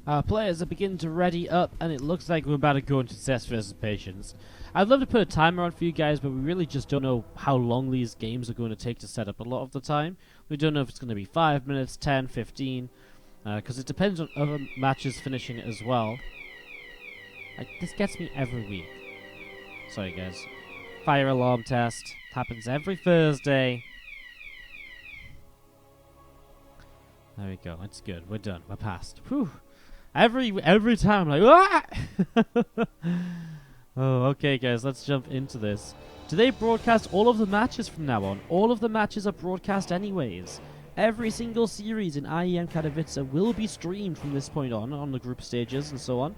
Our players are beginning to ready up, and it looks like we're about to go into Zest versus Patience. I'd love to put a timer on for you guys, but we really just don't know how long these games are going to take to set up a lot of the time. We don't know if it's going to be 5 minutes, 10, 15, because it depends on other matches finishing as well. This gets me every week. Sorry guys. Fire alarm test. Happens every Thursday. There we go. It's good. We're done. We're past. Whew. Every time I'm like, ah! Oh, okay, guys. Let's jump into this. Do they broadcast all of the matches from now on? All of the matches are broadcast anyways. Every single series in IEM Katowice will be streamed from this point on the group stages and so on.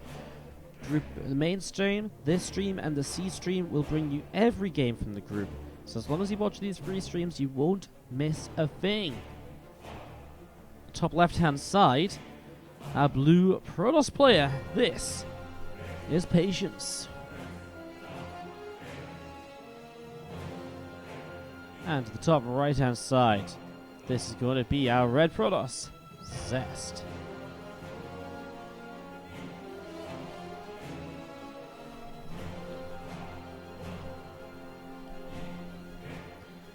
The main stream, this stream, and the C stream will bring you every game from the group. So as long as you watch these free streams, you won't miss a thing. Top left-hand side, our blue Protoss player. This is Patience. And to the top right-hand side, this is going to be our red Protoss, Zest.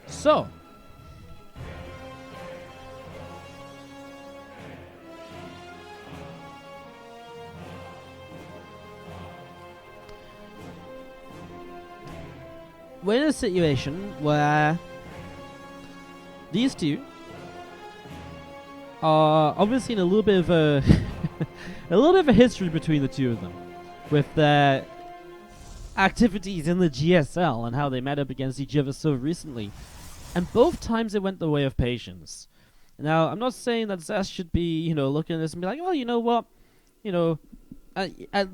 So, we're in a situation where these two are obviously in a little bit of a a little bit of a history between the two of them, with their activities in the GSL and how they met up against each other so recently. And both times it went the way of Patience. Now, I'm not saying that Zest should be, looking at this and be like, well, you know what?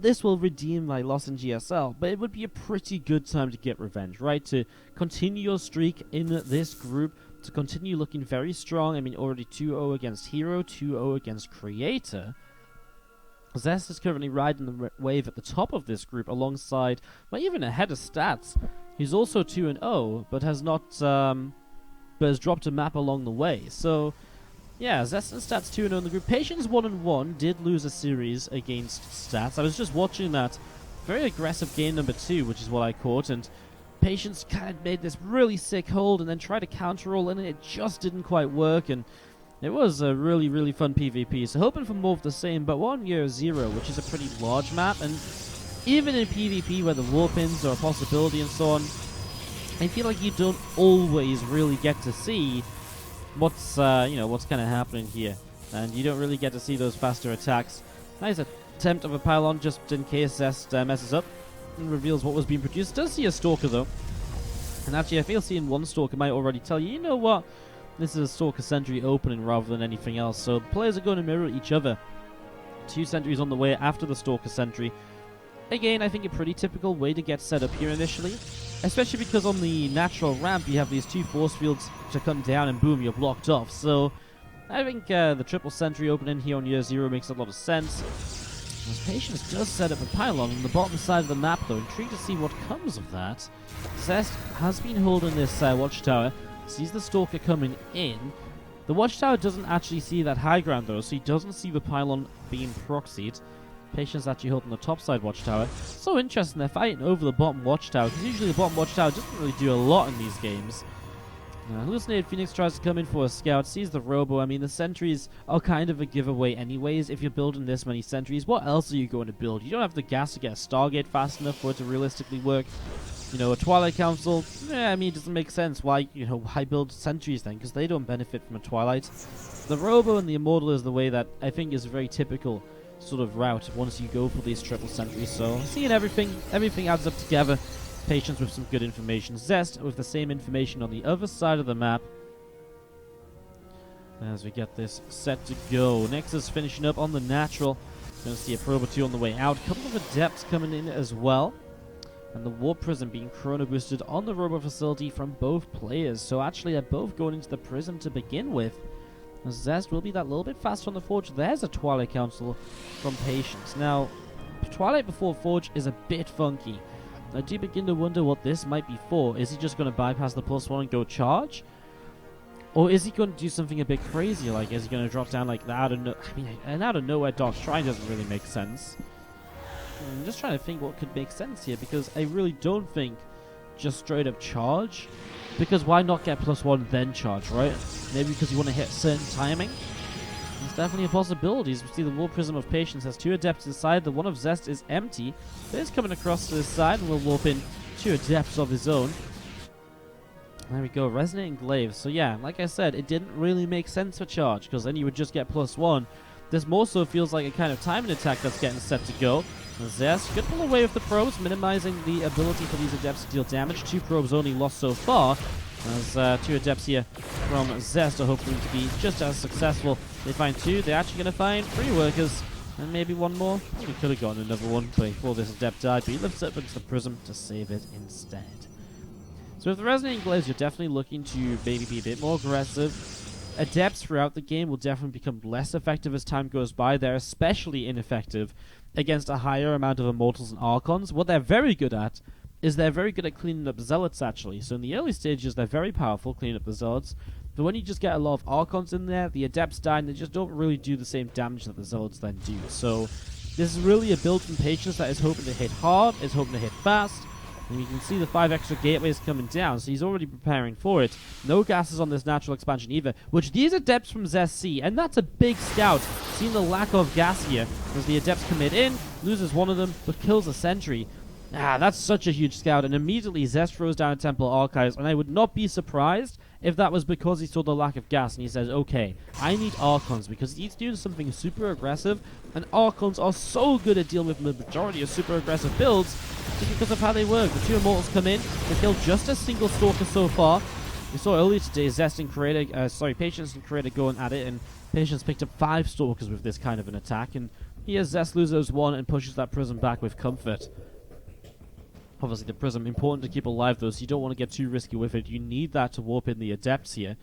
This will redeem my loss in GSL. But it would be a pretty good time to get revenge, right? To continue your streak in this group, to continue looking very strong. I mean, already 2-0 against Hero, 2-0 against Creator. Zest is currently riding the wave at the top of this group alongside, well, even ahead of Stats. He's also 2-0, but has not... but has dropped a map along the way. So, yeah, Zest and Stats 2-0 in the group. Patience 1-1 did lose a series against Stats. I was just watching that very aggressive game number 2, which is what I caught, and Patience kind of made this really sick hold and then tried to counter-roll, and it just didn't quite work, and it was a really, really fun PvP. So hoping for more of the same, but 1 year 0, which is a pretty large map, and even in PvP where the warpins are a possibility and so on, I feel like you don't always really get to see what's what's kind of happening here, and you don't really get to see those faster attacks. Nice attempt of a pylon just in case Zest messes up and reveals what was being produced. Does see a Stalker though, and actually I feel seeing one Stalker might already tell you, you know what, this is a Stalker Sentry opening rather than anything else. So players are going to mirror each other. 2 sentries on the way after the Stalker Sentry. Again, I think a pretty typical way to get set up here initially, especially because on the natural ramp you have these 2 force fields to come down and boom, you're blocked off. So I think the triple sentry opening here on year 0 makes a lot of sense. As Patience does set up a pylon on the bottom side of the map though. Intrigued to see what comes of that. Zest has been holding this watchtower, sees the Stalker coming in. The watchtower doesn't actually see that high ground though, so he doesn't see the pylon being proxied. Patience actually holding the top side watchtower. So interesting, they're fighting over the bottom watchtower, because usually the bottom watchtower doesn't really do a lot in these games. Hallucinated Phoenix tries to come in for a scout, sees the robo. I mean, the sentries are kind of a giveaway anyways. If you're building this many sentries, what else are you going to build? You don't have the gas to get a Stargate fast enough for it to realistically work. A Twilight Council, I mean, it doesn't make sense. Why build sentries then? Because they don't benefit from a Twilight. The robo and the Immortal is the way that I think is very typical sort of route once you go for these triple sentries. So seeing everything adds up together. Patience with some good information. Zest with the same information on the other side of the map as we get this set to go. Nexus finishing up on the natural. Going to see a probe or 2 on the way out. A couple of adepts coming in as well, and the warp prism being chrono boosted on the robo facility from both players. So actually they're both going into the prism to begin with. Zest will be that little bit faster on the Forge. There's a Twilight Council from Patience. Now, Twilight before Forge is a bit funky. I do begin to wonder what this might be for. Is he just going to bypass the +1 and go charge? Or is he going to do something a bit crazier? Like, is he going to drop down like that? An out of nowhere Dark Shrine doesn't really make sense. I'm just trying to think what could make sense here, because I really don't think just straight up charge. Because why not get +1 then charge, right? Maybe because you want to hit certain timing. It's definitely a possibility. As we see, the War Prism of Patience has 2 Adepts inside. The one of Zest is empty. But he's coming across to this side and will warp in 2 Adepts of his own. There we go, Resonating Glaive. So yeah, like I said, it didn't really make sense for charge, because then you would just get +1. This more so feels like a kind of timing attack that's getting set to go. Zest could pull away with the probes, minimizing the ability for these Adepts to deal damage. 2 probes only lost so far, as 2 Adepts here from Zest are hoping to be just as successful. They find 2, they're actually going to find 3 workers, and maybe 1 more. We could have gotten another one before this Adept died, but he lifts up into the Prism to save it instead. So with the Resonating Glaives, you're definitely looking to maybe be a bit more aggressive. Adepts throughout the game will definitely become less effective as time goes by. They're especially ineffective against a higher amount of Immortals and Archons. What they're very good at is they're very good at cleaning up Zealots, actually. So in the early stages, they're very powerful, cleaning up the Zealots. But when you just get a lot of Archons in there, the Adepts die, and they just don't really do the same damage that the Zealots then do. So this is really a build from Patience that is hoping to hit hard, is hoping to hit fast. And you can see the 5 extra gateways coming down, so he's already preparing for it. No gases on this natural expansion either, which these Adepts from Zest see, and that's a big scout. Seeing the lack of gas here, as the Adepts commit in, loses one of them, but kills a sentry. That's such a huge scout, and immediately Zest throws down a Temple Archives, and I would not be surprised if that was because he saw the lack of gas, and he says, okay, I need Archons, because he's doing something super aggressive, and Archons are so good at dealing with the majority of super aggressive builds, just because of how they work. The 2 Immortals come in, they kill just a single Stalker so far. We saw earlier today Zest and Patience and Creator going at it, and Patience picked up 5 Stalkers with this kind of an attack, and here Zest loses 1 and pushes that Prism back with comfort. Obviously the Prism, important to keep alive though, so you don't want to get too risky with it. You need that to warp in the Adepts here.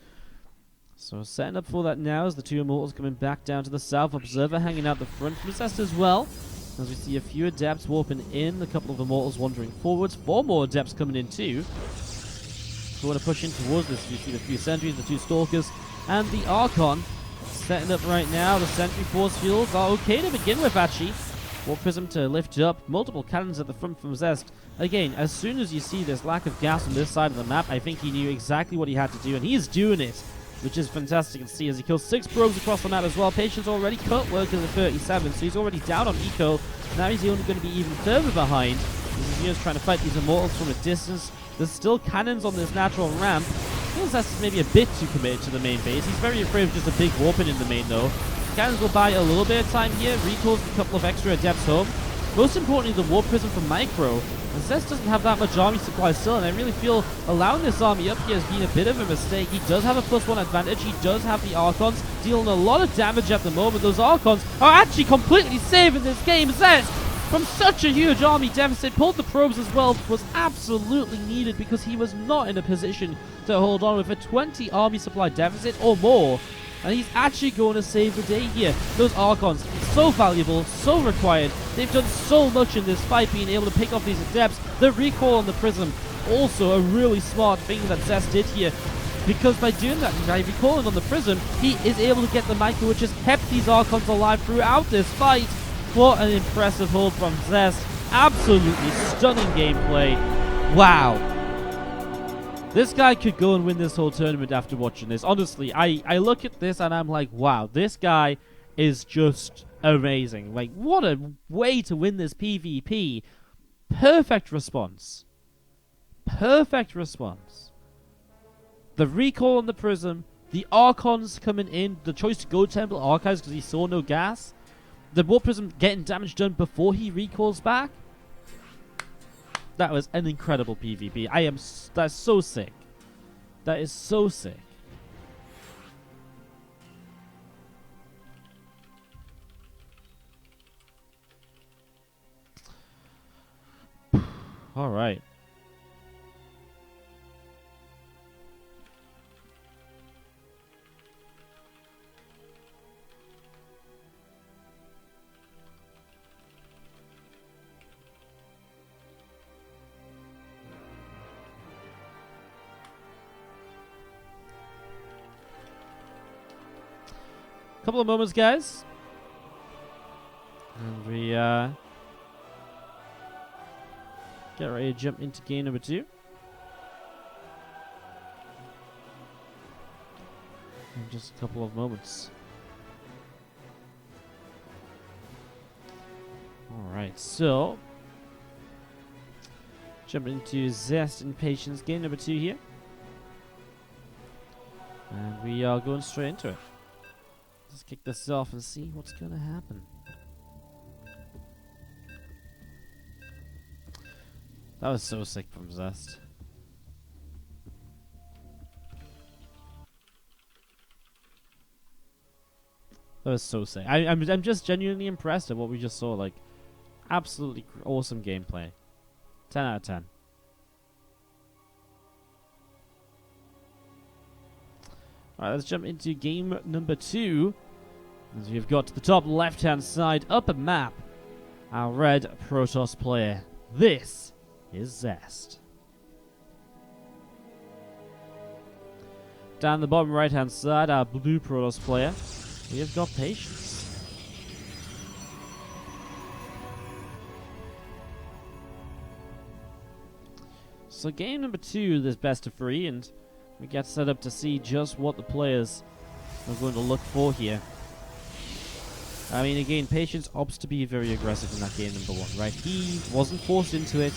So setting up for that now as the 2 Immortals coming back down to the south. Observer hanging out the front from Zest as well. As we see a few Adepts warping in, a couple of Immortals wandering forwards. 4 more Adepts coming in too. So we want to push in towards this. You see the few Sentries, the 2 Stalkers, and the Archon. Setting up right now. The Sentry Force Fields are okay to begin with actually. Warp Prism to lift up. Multiple cannons at the front from Zest. Again, as soon as you see this lack of gas on this side of the map, I think he knew exactly what he had to do, and he's doing it, which is fantastic to see as he kills 6 probes across the map as well. Patience already cut workers at 37, so he's already down on eco. Now he's only going to be even further behind. He's just trying to fight these Immortals from a distance. There's still cannons on this natural ramp. Feels that's maybe a bit too committed to the main base. He's very afraid of just a big warping in the main though. Cannons will buy a little bit of time here. Recalls a couple of extra Adepts home. Most importantly, the Warp Prism from Micro. And Zest doesn't have that much army supply still, and I really feel allowing this army up here has been a bit of a mistake. He does have a +1 advantage. He does have the Archons, dealing a lot of damage at the moment. Those Archons are actually completely saving this game. Zest, from such a huge army deficit, pulled the probes as well, was absolutely needed because he was not in a position to hold on with a 20 army supply deficit or more. And he's actually going to save the day here. Those Archons, so valuable, so required. They've done so much in this fight, being able to pick off these Adepts. The recall on the Prism, also a really smart thing that Zest did here. Because by doing that, by recalling on the Prism, he is able to get the Micro, which has kept these Archons alive throughout this fight. What an impressive hold from Zest. Absolutely stunning gameplay. Wow. This guy could go and win this whole tournament after watching this. Honestly, I look at this and I'm like, wow, this guy is just amazing. Like, what a way to win this PvP. Perfect response. Perfect response. The recall on the Prism, the Archons coming in, the choice to go Temple Archives because he saw no gas, the Warp Prism getting damage done before he recalls back. That was an incredible PvP. That's so sick. That is so sick. All right. Couple of moments, guys. And we get ready to jump into game number 2. In just a couple of moments. Alright, so jumping into Zest and Patience game number 2 here. And we are going straight into it. Let's kick this off and see what's going to happen. That was so sick from Zest. That was so sick. I'm just genuinely impressed at what we just saw. Like, absolutely awesome gameplay. 10 out of 10. Alright, let's jump into game number 2. As we've got to the top left-hand side, upper map, our red Protoss player. This is Zest. Down the bottom right-hand side, our blue Protoss player. We have got Patience. So game number 2, this best of 3, and we get set up to see just what the players are going to look for here. I mean, again, Patience opts to be very aggressive in that game number 1, right? He wasn't forced into it.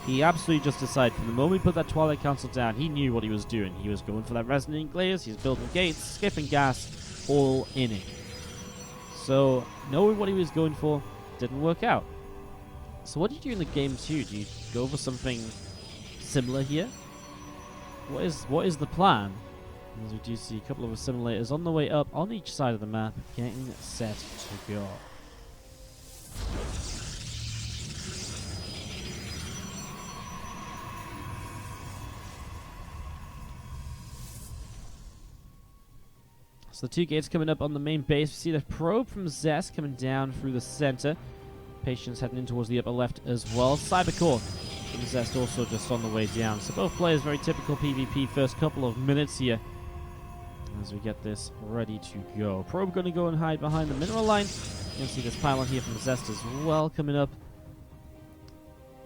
He absolutely just decided from the moment he put that Twilight Council down, he knew what he was doing. He was going for that Resonating Glares, he's building gates, skipping gas, all in it. So, knowing what he was going for didn't work out. So what do you do in the game 2? Do you go for something similar here? What is the plan? As we do see a couple of assimilators on the way up on each side of the map, getting set to go. So the 2 gates coming up on the main base. We see the probe from Zest coming down through the center. Patience heading in towards the upper left as well. Cybercore from Zest also just on the way down. So both players very typical PvP first couple of minutes here. As we get this ready to go. Probe going to go and hide behind the mineral line. You can see this pylon here from Zest as well coming up.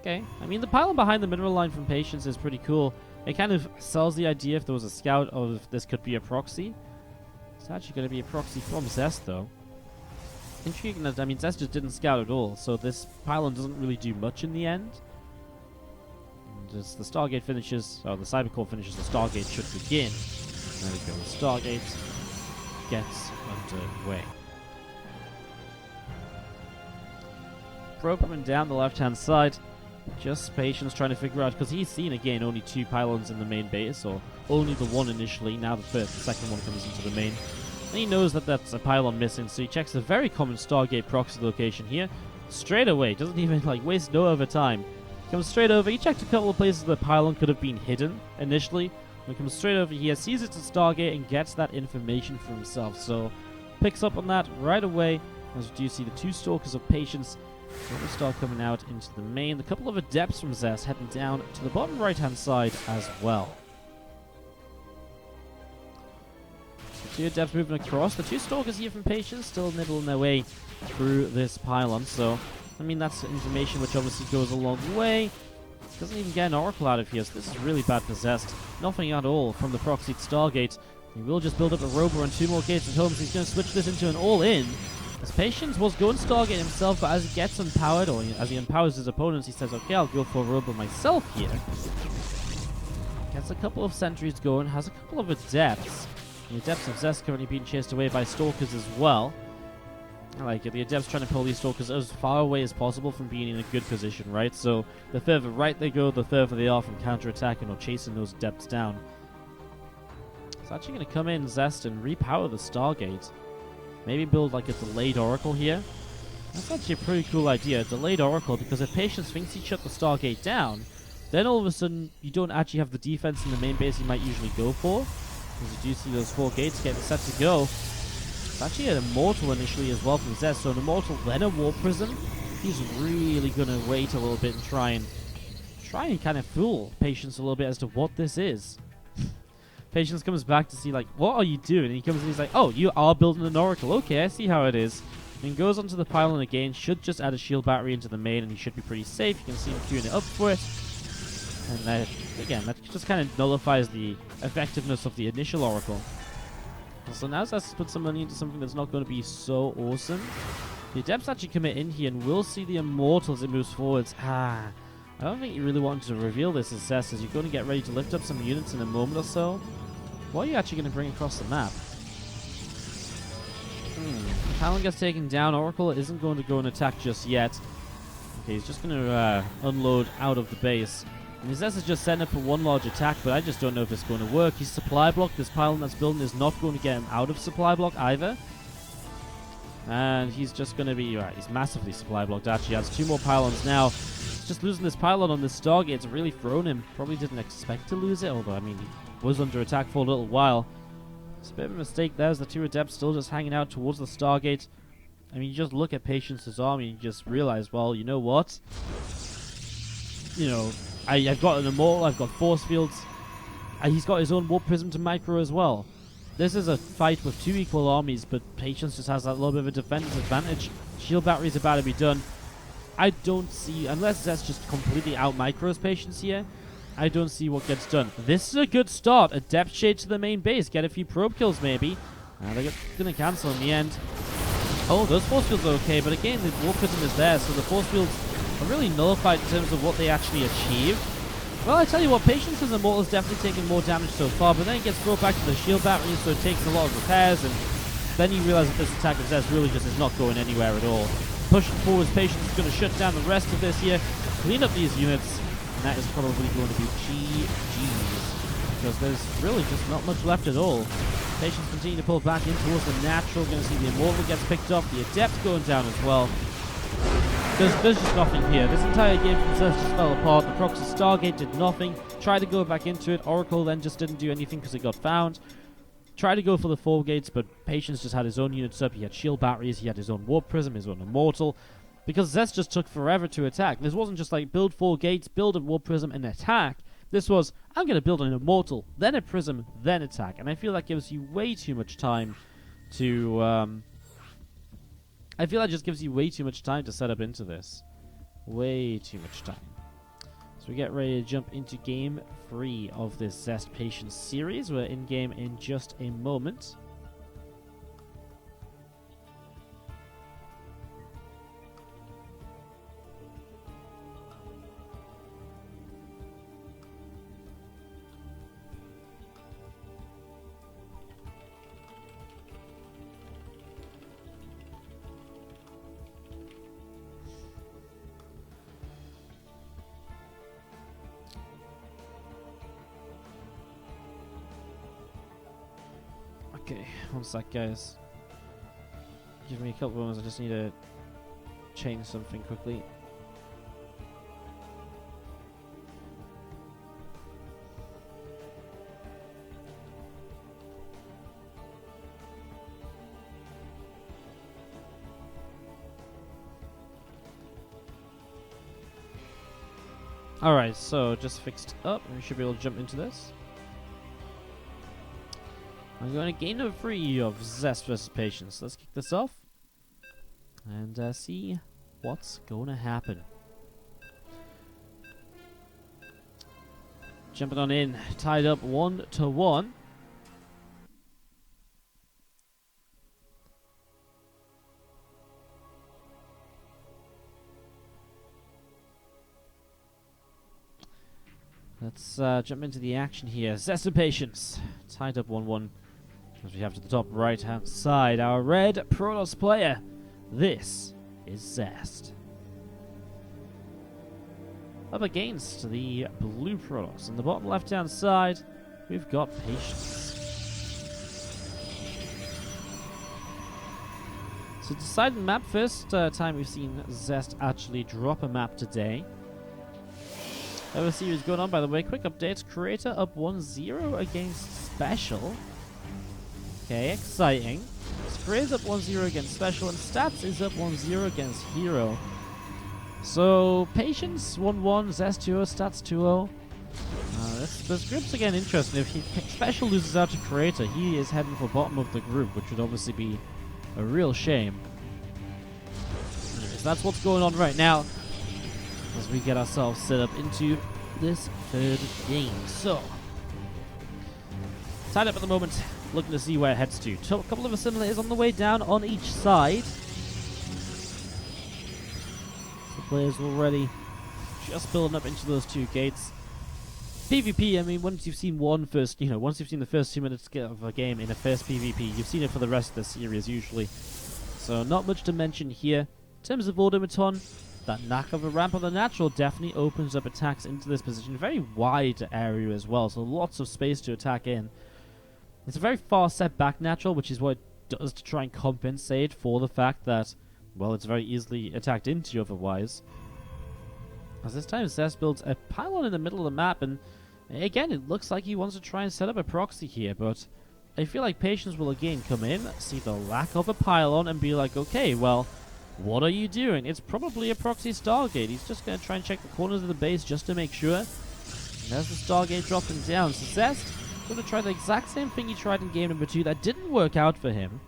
Okay, I mean the pylon behind the mineral line from Patience is pretty cool. It kind of sells the idea if there was a scout of this could be a proxy. It's actually going to be a proxy from Zest, though. Intriguing that, I mean, Zest just didn't scout at all, so this pylon doesn't really do much in the end. And as the Stargate finishes, or the Cybercore finishes, the Stargate should begin. There we go, the Stargate gets underway. Probe coming down the left-hand side. Just Patience trying to figure out, because he's seen again only 2 pylons in the main base, or only the 1 initially, now the second one comes into the main. And he knows that that's a pylon missing, so he checks a very common Stargate proxy location here. Straight away, doesn't even like waste no other time. Comes straight over, he checked a couple of places the pylon could have been hidden initially. He comes straight over here, sees it's a Stargate, and gets that information for himself. So, picks up on that right away, as you do see the 2 Stalkers of Patience. We'll start coming out into the main. A couple of Adepts from Zest heading down to the bottom right-hand side as well. The 2 Adepts moving across. The 2 Stalkers here from Patience still nibbling their way through this pylon. So, I mean, that's information which obviously goes a long way. Doesn't even get an Oracle out of here, so this is really bad for Zest. Nothing at all from the proxied Stargate. He will just build up a Robo and 2 more gates at home, so he's going to switch this into an all-in. As Patience was going Stargate himself, but as he gets empowered, or as he empowers his opponents, he says, okay, I'll go for a Robo myself here. Gets a couple of sentries going, has a couple of Adepts. The Adepts of Zest currently being chased away by Stalkers as well. I like it. The Adepts trying to pull these Stalkers as far away as possible from being in a good position, right? So the further right they go, the further they are from counterattacking or chasing those Adepts down. It's actually going to come in, Zest, and repower the Stargate. Maybe build like a delayed Oracle here. That's actually a pretty cool idea, a delayed Oracle, because if Patience thinks he shut the Stargate down, then all of a sudden you don't actually have the defense in the main base you might usually go for. As you do see those 4 gates getting set to go. It's actually an Immortal initially as well from Zest, so an Immortal then a Warp Prism. He's really going to wait a little bit and try and kind of fool Patience a little bit as to what this is. Patience comes back to see, like, what are you doing? And he comes and he's like, oh, you are building an oracle. Okay, I see how it is. And goes onto the pylon again. Should just add a shield battery into the main, and he should be pretty safe. You can see him queuing it up for it. And again, that just kind of nullifies the effectiveness of the initial oracle. So now Zest put some money into something that's not going to be so awesome. The Adepts actually commit in here, and we'll see the Immortal as it moves forwards. I don't think you really wanted to reveal this as Zest, as you're going to get ready to lift up some units in a moment or so. What are you actually going to bring across the map? Talon gets taken down. Oracle isn't going to go and attack just yet. Okay, he's just going to unload out of the base. And Zest is just setting up for one large attack, but I just don't know if it's going to work. He's supply blocked. This pylon that's building is not going to get him out of supply block either. And he's just going to be... Right, he's massively supply blocked, actually. He has 2 more pylons now. Just losing this pylon on this Stargate's really thrown him. Probably didn't expect to lose it, although, I mean, he was under attack for a little while. It's a bit of a mistake there, as the 2 Adepts still just hanging out towards the Stargate. I mean, you just look at Patience's army and you just realize, well, you know what? You know, I've got an Immortal, I've got Force Fields. He's got his own Warp Prism to micro as well. This is a fight with 2 equal armies, but Patience just has that little bit of a defensive advantage. Shield battery's about to be done. I don't see, unless Zest just completely out-micros Patience here, I don't see what gets done. This is a good start. A depth shade to the main base. Get a few probe kills, maybe. They're going to cancel in the end. Oh, those force fields are okay, but again, the Warp Prism is there, so the force fields are really nullified in terms of what they actually achieve. Well, I tell you what, Patience's Immortal is definitely taking more damage so far, but then it gets brought back to the shield battery, so it takes a lot of repairs, and then you realize that this attack of Zest really just is not going anywhere at all. Pushing forwards, Patience is going to shut down the rest of this here, clean up these units, and that is probably going to be GG's, because there's really just not much left at all. Patience continue to pull back in towards the natural. Going to see the Immortal gets picked up, the Adept going down as well. There's just nothing here. This entire game from Zest just fell apart. The proxy Stargate did nothing. Tried to go back into it. Oracle then just didn't do anything because it got found. Tried to go for the 4 gates, but Patience just had his own units up. He had shield batteries. He had his own Warp Prism, his own Immortal. Because Zest just took forever to attack. This wasn't just like build 4 gates, build a Warp Prism, and attack. This was, I'm going to build an Immortal, then a Prism, then attack. And I feel that gives you way too much time to... I feel that just gives you way too much time to set up into this. Way too much time. So we get ready to jump into game 3 of this Zest Patience series. We're in game in just a moment. Okay, one sec, guys. Give me a couple of moments. I just need to change something quickly. Alright, so just fixed up. We should be able to jump into this. I'm going to game number 3 of Zest vs Patience. Let's kick this off and see what's going to happen. Jumping on in, tied up 1-1. Let's jump into the action here. Zest and Patience, tied up 1-1. As we have to the top right-hand side, our red Protoss player. This is Zest. Up against the blue Protoss. On the bottom left-hand side, we've got Patience. So deciding map, first time we've seen Zest actually drop a map today. Another series going on, by the way. Quick updates. Creator up 1-0 against Special. Okay, exciting. Spray's up 1-0 against Special, and Stats is up 1-0 against Hero. So, Patience 1-1, Zest 2-0, Stats 2-0. This group's again interesting. If Special loses out to Creator. He is heading for bottom of the group, which would obviously be a real shame. Anyways, that's what's going on right now as we get ourselves set up into this third game. So, tied up at the moment, looking to see where it heads to. So, a couple of assimilators on the way down on each side. The players already just building up into those two gates. PvP, I mean, once you've seen once you've seen the first 2 minutes of a game in a first PvP, you've seen it for the rest of the series usually. So not much to mention here. In terms of automaton, that knack of a ramp on the natural definitely opens up attacks into this position. Very wide area as well, so lots of space to attack in. It's a very far set back natural, which is what it does to try and compensate for the fact that, well, it's very easily attacked into otherwise. As this time Zest builds a pylon in the middle of the map, and again, it looks like he wants to try and set up a proxy here, but I feel like Patience will again come in, see the lack of a pylon, and be like, okay, well, what are you doing? It's probably a proxy Stargate. He's just going to try and check the corners of the base just to make sure. And there's the Stargate dropping down. So Zest going to try the exact same thing he tried in game number 2. That didn't work out for him.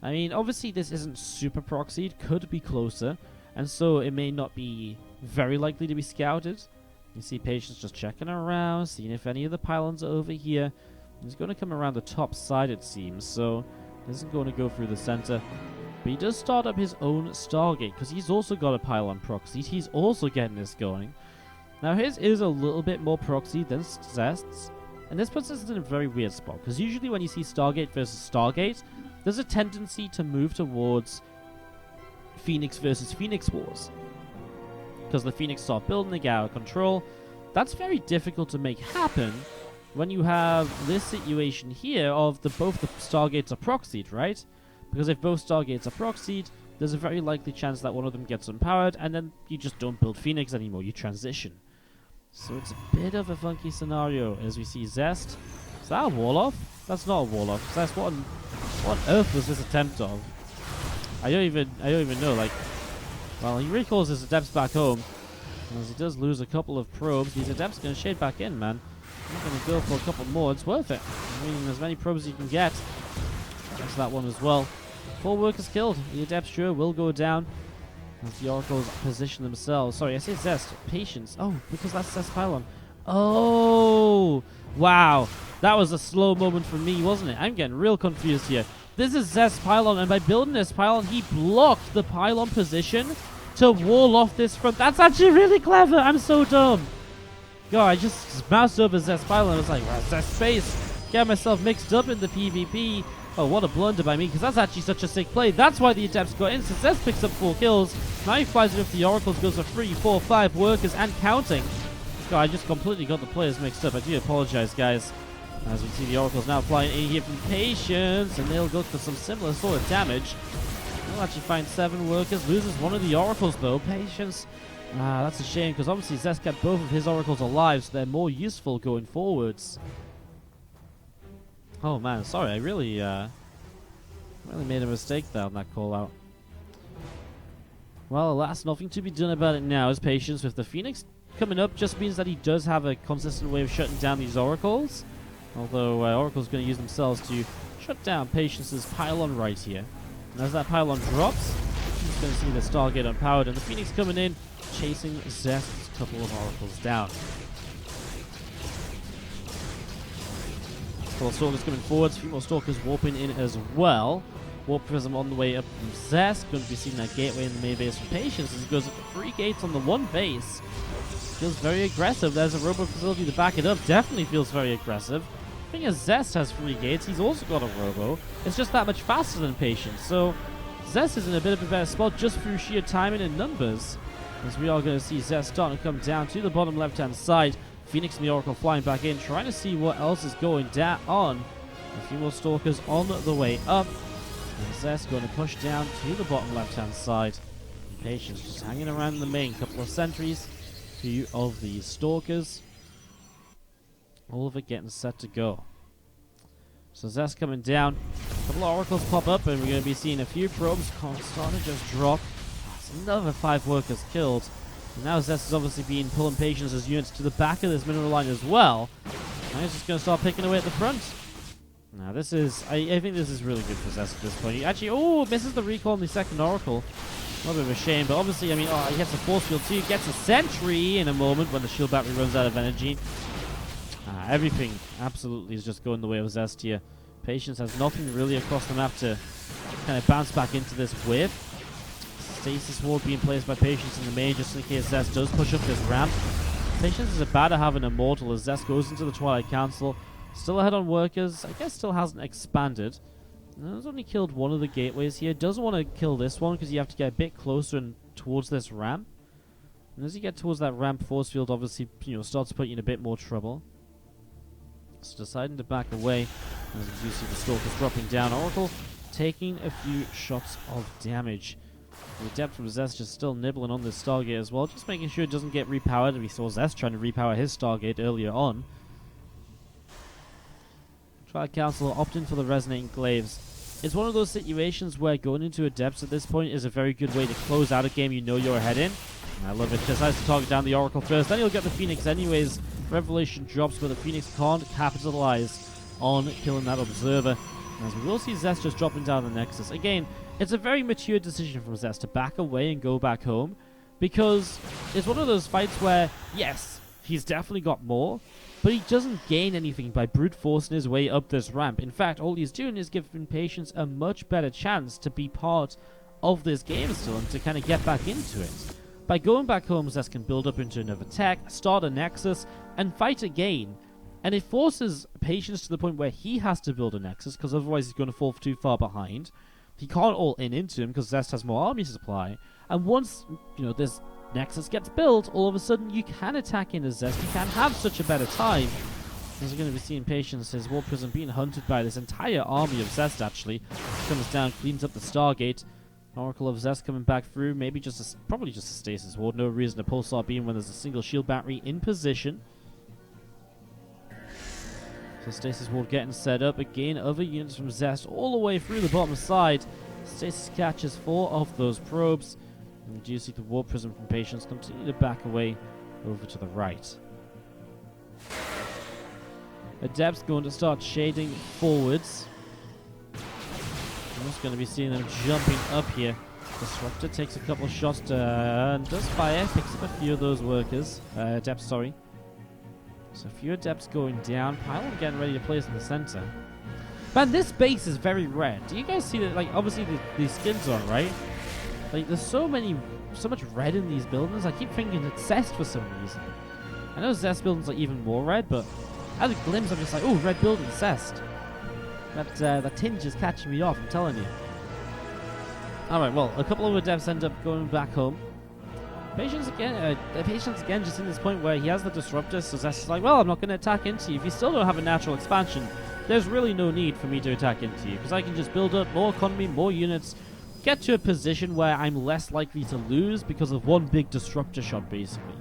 I mean, obviously this isn't super proxied, could be closer, and so it may not be very likely to be scouted. You see Patience just checking around, seeing if any of the pylons are over here. He's going to come around the top side, it seems, so he isn't going to go through the center. But he does start up his own Stargate, because he's also got a pylon proxied. He's also getting this going. Now his is a little bit more proxied than Zest's, and this puts us in a very weird spot, because usually when you see Stargate versus Stargate, there's a tendency to move towards Phoenix versus Phoenix wars. Because the Phoenix start building, they get out of control. That's very difficult to make happen when you have this situation here of both the Stargates are proxied, right? Because if both Stargates are proxied, there's a very likely chance that one of them gets empowered, and then you just don't build Phoenix anymore, you transition. So it's a bit of a funky scenario as we see Zest. Is that a Warlock? That's not a Warlock. Zest, what on earth was this attempt of? I don't even know, like, well, he recalls his adepts back home. As he does lose a couple of probes, these adepts are going to shade back in, man. I'm going to go for a couple more. It's worth it. I mean, as many probes as you can get. That's that one as well. 4 workers killed. The adepts sure will go down as the oracles position themselves. Sorry, I say Zest. Patience. Oh, because that's Zest pylon. Oh, wow. That was a slow moment for me, wasn't it? I'm getting real confused here. This is Zest pylon, and by building this pylon, he blocked the pylon position to wall off this front. That's actually really clever. I'm so dumb. God, I just moused over Zest pylon. I was like, where's Zest space? Get myself mixed up in the PvP. Oh, what a blunder by me, because that's actually such a sick play. That's why the adepts got in. So Zest picks up 4 kills. Now he flies it up the oracles, goes for 3, 4, 5 workers, and counting. God, I just completely got the players mixed up. I do apologize, guys. As we see the oracles now flying in here from Patience, and they'll go for some similar sort of damage. They'll actually find 7 workers. Loses one of the oracles, though. Patience. That's a shame, because obviously Zest kept both of his oracles alive, so they're more useful going forwards. Oh man, sorry, I really made a mistake there on that call out. Well, alas, nothing to be done about it now as Patience with the Phoenix coming up just means that he does have a consistent way of shutting down these oracles. Although oracles going to use themselves to shut down Patience's pylon right here. And as that pylon drops, he's going to see the Stargate unpowered, and the Phoenix coming in, chasing Zest's couple of oracles down. Couple of Stalkers coming forwards, a few more Stalkers warping in as well. Warp Prism on the way up from Zest, going to be seeing that gateway in the main base from Patience as he goes up to 3 gates on the one base. Feels very aggressive. There's a robo facility to back it up. Definitely feels very aggressive. I think as Zest has 3 gates, he's also got a robo. It's just that much faster than Patience. So Zest is in a bit of a better spot just through sheer timing and numbers. As we are going to see Zest starting to come down to the bottom left-hand side. Phoenix and the Oracle flying back in, trying to see what else is going down on. A few more Stalkers on the way up. And Zest going to push down to the bottom left-hand side. Patience just hanging around in the main. Couple of sentries. 2 of these Stalkers. All of it getting set to go. So Zest coming down. A couple of Oracles pop up, and we're going to be seeing a few probes starting to just drop. That's another 5 workers killed. And now Zest is obviously pulling Patience's units to the back of this mineral line as well. Now he's just going to start picking away at the front. Now this is, I think this is really good for Zest at this point. He actually, misses the recall in the second Oracle. A little bit of a shame, but obviously, I mean, he gets a force field too. Gets a sentry in a moment when the shield battery runs out of energy. Everything absolutely is just going the way of Zest here. Patience has nothing really across the map to kind of bounce back into this with. Stasis ward being placed by Patience in the main just in case Zest does push up this ramp. Patience is about to have an immortal as Zest goes into the Twilight Council. Still ahead on workers. I guess still hasn't expanded. Has only killed one of the gateways here. Doesn't want to kill this one because you have to get a bit closer and towards this ramp. And as you get towards that ramp, force field obviously starts to put you in a bit more trouble. So deciding to back away. As you see the Stalkers dropping down. Oracle taking a few shots of damage. The Adept from Zest just still nibbling on this Stargate as well. Just making sure it doesn't get repowered. We saw Zest trying to repower his Stargate earlier on. Trial Council opting for the Resonating Glaives. It's one of those situations where going into Adepts at this point is a very good way to close out a game you know you're ahead in. And I love it. Decides to target down the Oracle first. Then he'll get the Phoenix anyways. Revelation drops, but the Phoenix can't capitalize on killing that Observer. As we will see Zest just dropping down the Nexus. Again, it's a very mature decision from Zest to back away and go back home. Because it's one of those fights where, yes, he's definitely got more. But he doesn't gain anything by brute forcing his way up this ramp. In fact, all he's doing is giving Patience a much better chance to be part of this game still and to kind of get back into it. By going back home, Zest can build up into another tech, start a Nexus, and fight again. And it forces Patience to the point where he has to build a Nexus, because otherwise he's going to fall too far behind. He can't all into him, because Zest has more army supply. And once, this Nexus gets built, all of a sudden you can attack into Zest. You can have such a better time. As we're going to be seeing Patience, his War Prism being hunted by this entire army of Zest, actually. Comes down, cleans up the Stargate. Oracle of Zest coming back through. Maybe probably just a Stasis Ward. No reason to Pulsar Beam when there's a single shield battery in position. So Stasis Ward getting set up. Again, other units from Zest all the way through the bottom side. Stasis catches 4 of those probes. And we do see the War Prism from Patience continue to back away over to the right. Adept's going to start shading forwards. I'm just going to be seeing them jumping up here. Disruptor takes a couple of shots and does fire. Picks up a few of those workers. Adepts, sorry. So a few Adepts going down. Pylon getting ready to place in the center. Man, this base is very red. Do you guys see that? Like, obviously these skins are on, right? Like, there's so much red in these buildings. I keep thinking it's Zest for some reason. I know Zest buildings are even more red, but at a glimpse, I'm just like, oh, red building, Zest. That tinge is catching me off, I'm telling you. Alright, well, a couple of Adepts end up going back home. Patience again just in this point where he has the Disruptor, so Zest is like, well, I'm not going to attack into you. If you still don't have a natural expansion, there's really no need for me to attack into you, because I can just build up more economy, more units, get to a position where I'm less likely to lose because of one big Disruptor shot, basically.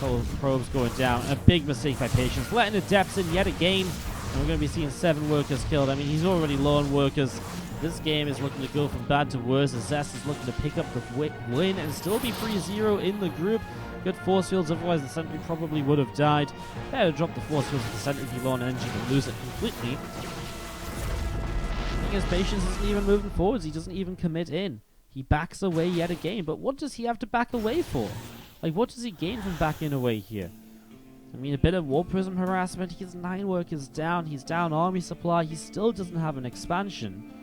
Couple of probes going down. A big mistake by Patience, letting Adepts in yet again. And we're going to be seeing 7 workers killed. I mean, he's already low on workers. This game is looking to go from bad to worse as Zest is looking to pick up the win and still be 3-0 in the group. Good force fields, otherwise the sentry probably would have died. Better drop the force fields if the sentry be low on energy and lose it completely. The thing is, Patience isn't even moving forwards. He doesn't even commit in. He backs away yet again. But what does he have to back away for? Like, what does he gain from backing away here? I mean, a bit of War Prism harassment. He's 9 workers down. He's down army supply. He still doesn't have an expansion.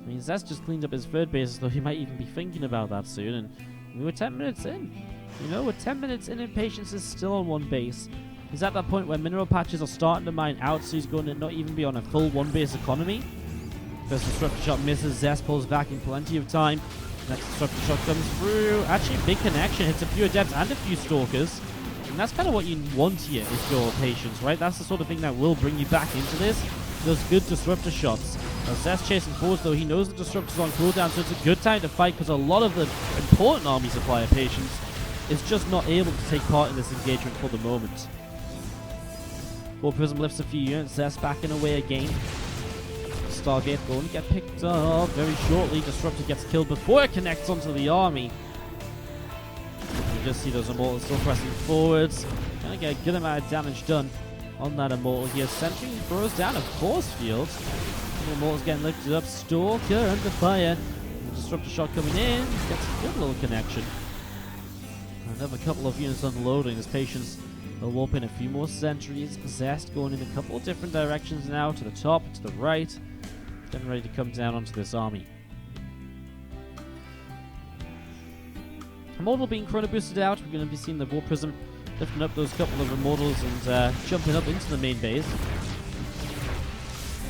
I mean, Zest just cleaned up his third base, though he might even be thinking about that soon. And we were 10 minutes in. We're 10 minutes in and Patience is still on 1 base. He's at that point where mineral patches are starting to mine out, so he's going to not even be on a full 1 base economy. First Disruptor shot misses. Zest pulls back in plenty of time. Next Disruptor shot comes through. Actually, big connection. Hits a few Adepts and a few Stalkers. And that's kind of what you want here if you're Patience, right? That's the sort of thing that will bring you back into this. Those good Disruptor shots. As Zest chasing forwards, though, he knows the Disruptor's on cooldown, so it's a good time to fight because a lot of the important army supply of Patience is just not able to take part in this engagement for the moment. War Prism lifts a few units. Zest backing away again. Stargate going to get picked up very shortly. Disruptor gets killed before it connects onto the army. You just see those Immortals still pressing forwards. Gonna get a good amount of damage done. on that Immortal here. Sentry throws down a force field. Immortal's getting lifted up. Stalker under fire. Disruptor shot coming in. Gets a good little connection. Another couple of units unloading as Patience will warp in a few more sentries. Zest going in a couple of different directions now. To the top, to the right. Getting ready to come down onto this army. Immortal being chrono boosted out. We're going to be seeing the War Prism lifting up those couple of Immortals and jumping up into the main base.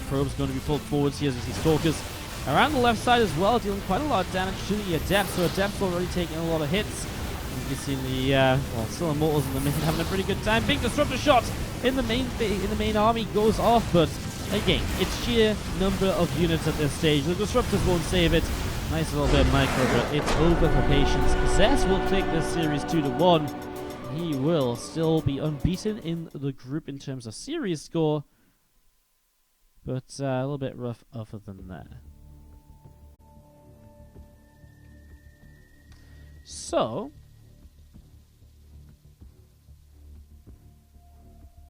Probe's going to be pulled forwards here as we see Stalkers around the left side as well, dealing quite a lot of damage to the Adept. So Adept's already taking a lot of hits. You can see the well, still Immortals in the main having a pretty good time. Big disruptor shot in the main army goes off, but again, it's sheer number of units at this stage. The disruptors won't save it. Nice little bit of micro, but it's over for Patience. Zest will take this series 2-1. He will still be unbeaten in the group in terms of series score, but a little bit rough other than that. So,